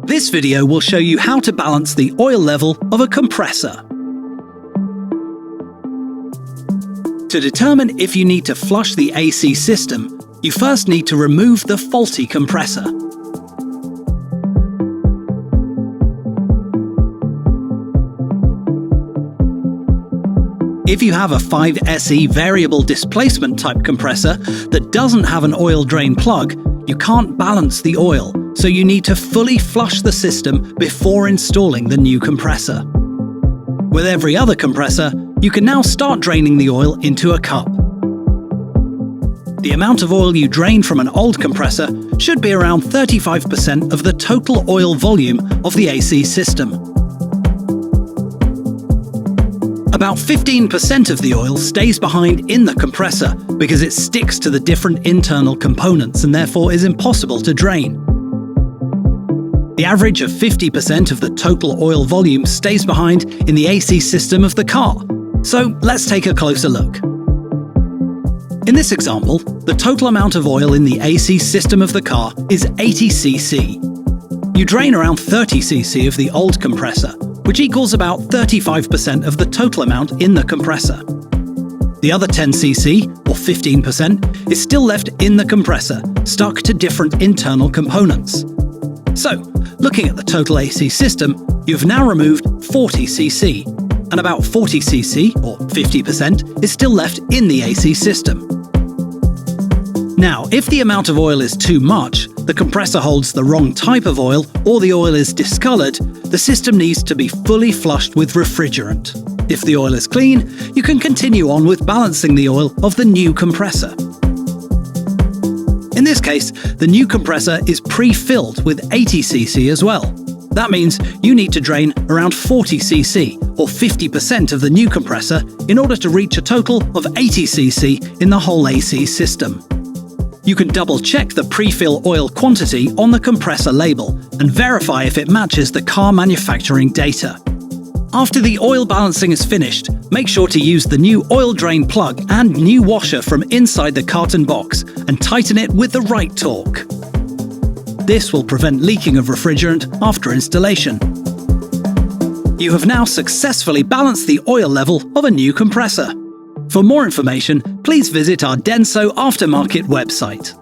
This video will show you how to balance the oil level of a compressor. To determine if you need to flush the AC system, you first need to remove the faulty compressor. If you have a 5SE variable displacement type compressor that doesn't have an oil drain plug, you can't balance the oil, so you need to fully flush the system before installing the new compressor. With every other compressor, you can now start draining the oil into a cup. The amount of oil you drain from an old compressor should be around 35% of the total oil volume of the AC system. About 15% of the oil stays behind in the compressor because it sticks to the different internal components and therefore is impossible to drain. The average of 50% of the total oil volume stays behind in the AC system of the car. So let's take a closer look. In this example, the total amount of oil in the AC system of the car is 80 cc. You drain around 30 cc of the old compressor, which equals about 35% of the total amount in the compressor. The other 10 cc, or 15%, is still left in the compressor, stuck to different internal components. So, looking at the total AC system, you've now removed 40 cc, and about 40 cc, or 50%, is still left in the AC system. Now, if the amount of oil is too much, the compressor holds the wrong type of oil, or the oil is discolored, the system needs to be fully flushed with refrigerant. If the oil is clean, you can continue on with balancing the oil of the new compressor. In this case, the new compressor is pre-filled with 80 cc as well. That means you need to drain around 40 cc, or 50% of the new compressor, in order to reach a total of 80 cc in the whole AC system. You can double-check the pre-fill oil quantity on the compressor label and verify if it matches the car manufacturing data. After the oil balancing is finished, make sure to use the new oil drain plug and new washer from inside the carton box and tighten it with the right torque. This will prevent leaking of refrigerant after installation. You have now successfully balanced the oil level of a new compressor. For more information, please visit our DENSO Aftermarket website.